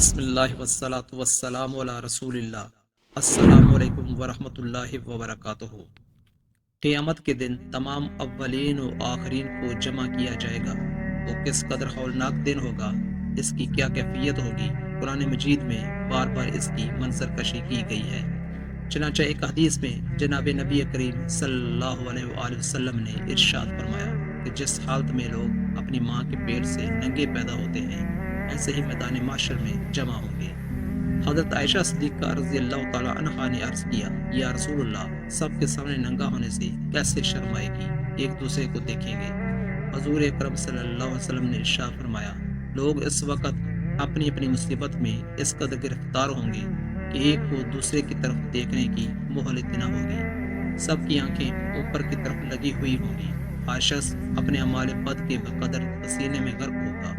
بسم اللہ والصلاۃ والسلام علی رسول اللہ۔ السلام علیکم ورحمۃ اللہ وبرکاتہ۔ قیامت کے دن تمام اولین و آخرین کو جمع کیا جائے گا۔ وہ کس قدر ہولناک دن ہوگا، اس کی کیا کیفیت ہوگی، قرآن مجید میں بار بار اس کی منظر کشی کی گئی ہے۔ چنانچہ ایک حدیث میں جناب نبی کریم صلی اللہ علیہ وآلہ وسلم نے ارشاد فرمایا کہ جس حالت میں لوگ اپنی ماں کے پیٹ سے ننگے پیدا ہوتے ہیں، ایسے ہی میدان معاشر میں جمع ہوں گے۔ حضرت عائشہ صدیقہ رضی اللہ تعالی عنہا نے عرض کیا، یا رسول اللہ، سب کے سامنے ننگا ہونے سے کیسے شرم آئے گی، ایک دوسرے کو دیکھیں گے۔ حضور اکرم صلی اللہ علیہ وسلم نے ارشاد فرمایا، لوگ اس وقت اپنی اپنی مصیبت میں اس قدر گرفتار ہوں گے کہ ایک کو دوسرے کی طرف دیکھنے کی مہلت نہ ہوگی۔ سب کی آنکھیں اوپر کی طرف لگی ہوئی ہوں گی۔ ہر شخص اپنے اعمال بد کے بقدر پسینے میں غرق ہوگا۔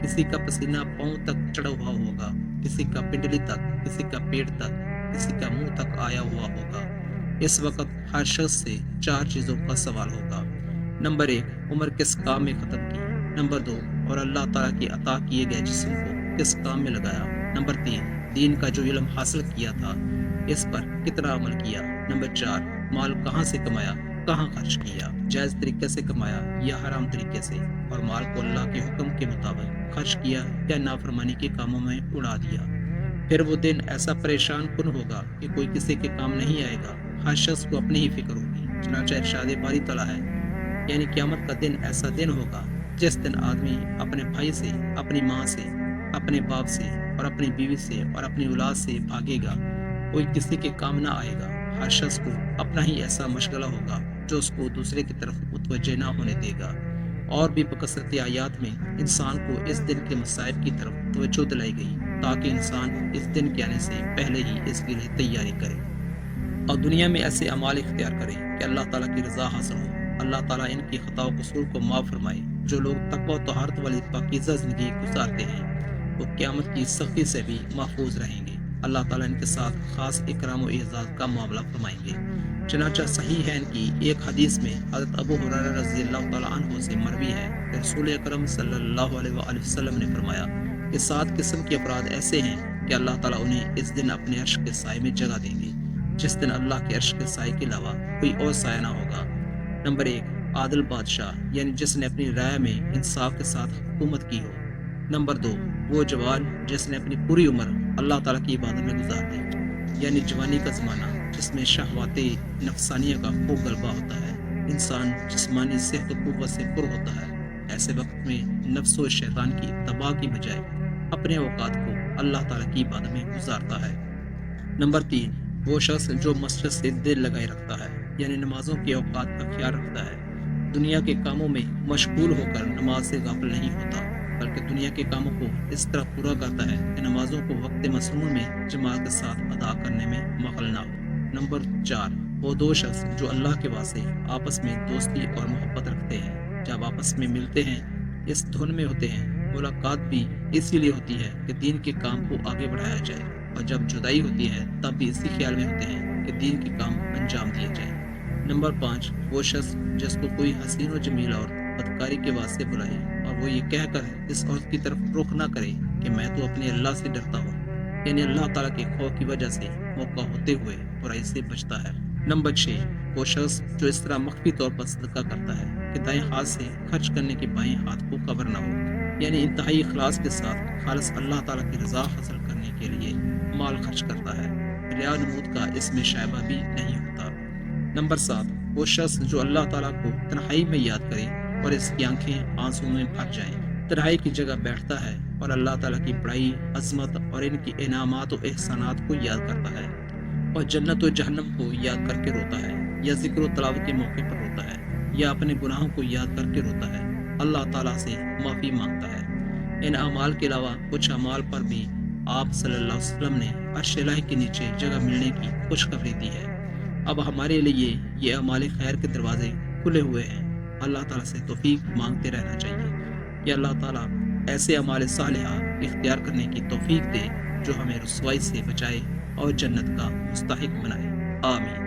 کسی کا پسینہ پاؤں تک چڑھا ہوا ہوگا، کسی کا پنڈلی تک، کسی کا پیٹ تک، کسی کا منہ تک آیا ہوا ہوگا۔ اس وقت ہر شخص سے 4 چیزوں کا سوال ہوگا۔ نمبر 1، عمر کس کام میں ختم کی۔ نمبر 2، اور اللہ تعالیٰ کی عطا کیے گئے جسم کو کس کام میں لگایا۔ نمبر 3، دین کا جو علم حاصل کیا تھا اس پر کتنا عمل کیا۔ نمبر 4، مال کہاں سے کمایا، کہاں خرچ کیا، جائز طریقے سے کمایا یا حرام طریقے سے، اور مال کو اللہ کے حکم کے مطابق خرچ کیا یا نافرمانی کے کاموں میں اڑا دیا۔ پھر وہ دن ایسا پریشان کن ہوگا کہ کوئی کسی کے کام نہیں آئے گا، ہر شخص کو اپنی ہی فکر ہوگی۔ چنانچہ ارشاد باری تعالیٰ ہے، یعنی قیامت کا دن ایسا دن ہوگا جس دن آدمی اپنے بھائی سے، اپنی ماں سے، اپنے باپ سے اور اپنی بیوی سے اور اپنی اولاد سے بھاگے گا، کوئی کسی کے کام نہ آئے گا۔ ہر شخص کو اپنا ہی ایسا مشغلہ ہوگا جو اس کو دوسرے کی طرف متوجہ نہ ہونے دے گا۔ اور بھی بکثرت آیات میں انسان کو اس دن کے مصائب کی طرف توجہ دلائی گئی تاکہ انسان اس دن کے آنے سے پہلے ہی اس کے لیے تیاری کرے اور دنیا میں ایسے اعمال اختیار کرے کہ اللہ تعالیٰ کی رضا حاصل ہو۔ اللہ تعالیٰ ان کی خطا و قصور کو معاف فرمائے۔ جو لوگ تقوی و طہارت والی پاکیزہ زندگی گزارتے ہیں وہ قیامت کی سختی سے بھی محفوظ رہیں گے۔ اللہ تعالیٰ ان کے ساتھ خاص اکرام و اعزاز کا معاملہ فرمائیں گے۔ چنانچہ صحیح ہے ان کی ایک حدیث میں حضرت ابو ہریرہ رضی اللہ تعالیٰ عنہ سے مروی ہے کہ رسول اکرم صلی اللہ علیہ وآلہ وسلم نے فرمایا کہ 7 قسم کے افراد ایسے ہیں کہ اللہ تعالیٰ انہیں اس دن اپنے عرش کے سائے میں جگہ دیں گے، جس دن اللہ کے عرش کے سائے کے علاوہ کوئی اور سایہ نہ ہوگا۔ نمبر 1، عادل بادشاہ، یعنی جس نے اپنی رائے میں انصاف کے ساتھ حکومت کی ہو۔ نمبر 2، وہ جوان جس نے اپنی پوری عمر اللہ تعالیٰ کی عبادت میں گزار دی، یعنی جوانی کا زمانہ جس میں شہوات نفسانیہ کا خوب غلبہ ہوتا ہے، انسان جسمانی صحت و قوت سے پر ہوتا ہے۔ ایسے وقت میں نفس و شیطان کی اتباع کی بجائے اپنے اوقات کو اللہ تعالیٰ کی عبادت میں گزارتا ہے۔ نمبر 3، وہ شخص جو مسجد سے دل لگائے رکھتا ہے، یعنی نمازوں کے اوقات کا خیال رکھتا ہے، دنیا کے کاموں میں مشغول ہو کر نماز سے غافل نہیں ہوتا، بلکہ دنیا کے کاموں کو اس طرح پورا کرتا ہے کہ نمازوں کو وقت مسنون میں جماعت کے ساتھ ادا کرنے میں مغل نہ ہو۔ نمبر 4، وہ 2 شخص جو اللہ کے واسطے آپس میں دوستی اور محبت رکھتے ہیں، جب آپس میں ملتے ہیں اس دھن میں ہوتے ہیں، ملاقات بھی اسی لیے ہوتی ہے کہ دین کے کام کو آگے بڑھایا جائے، اور جب جدائی ہوتی ہے تب بھی اسی خیال میں ہوتے ہیں کہ دین کے کام انجام دیے جائیں۔ نمبر 5، وہ شخص جس کو کوئی حسین و جمیل اور بدکاری کے واسطے بلائے اور وہ یہ کہہ کر اس عورت کی طرف رخ نہ کرے کہ میں تو اپنے اللہ سے ڈرتا ہوں، یعنی اللہ تعالیٰ کے خوف کی وجہ سے موقع ہوتے ہوئے برائی سے بچتا ہے۔ نمبر 6، وہ شخص جو اس طرح مخفی طور پر صدقہ کرتا ہے کہ دائیں ہاتھ سے خرچ کرنے کے بائیں ہاتھ کو خبر نہ ہو، یعنی انتہائی اخلاص کے ساتھ خالص اللہ تعالیٰ کی رضا حاصل کرنے کے لیے مال خرچ کرتا ہے، ریا نمود کا اس میں شائبہ بھی نہیں ہوتا۔ نمبر 7، وہ شخص جو اللہ تعالیٰ کو تنہائی میں یاد کرے اور اس کی آنکھیں آنسو میں بھر جائیں، تنہائی کی جگہ بیٹھتا ہے اور اللہ تعالیٰ کی بڑائی، عظمت اور ان کی انعامات و احسانات کو یاد کرتا ہے، اور جنت و جہنم کو یاد کر کے روتا ہے، یا ذکر و تلاوت کے موقع پر روتا ہے، یا اپنے گناہوں کو یاد کر کے روتا ہے، اللہ تعالیٰ سے معافی مانگتا ہے۔ ان اعمال کے علاوہ کچھ اعمال پر بھی آپ صلی اللہ علیہ وسلم نے عرش الہی کے نیچے جگہ ملنے کی خوشخبری دی ہے۔ اب ہمارے لیے یہ اعمال خیر کے دروازے کھلے ہوئے ہیں، اللہ تعالیٰ سے توفیق مانگتے رہنا چاہیے کہ اللہ تعالیٰ ایسے اعمال صالحہ اختیار کرنے کی توفیق دے جو ہمیں رسوائی سے بچائے اور جنت کا مستحق بنائے۔ آمین۔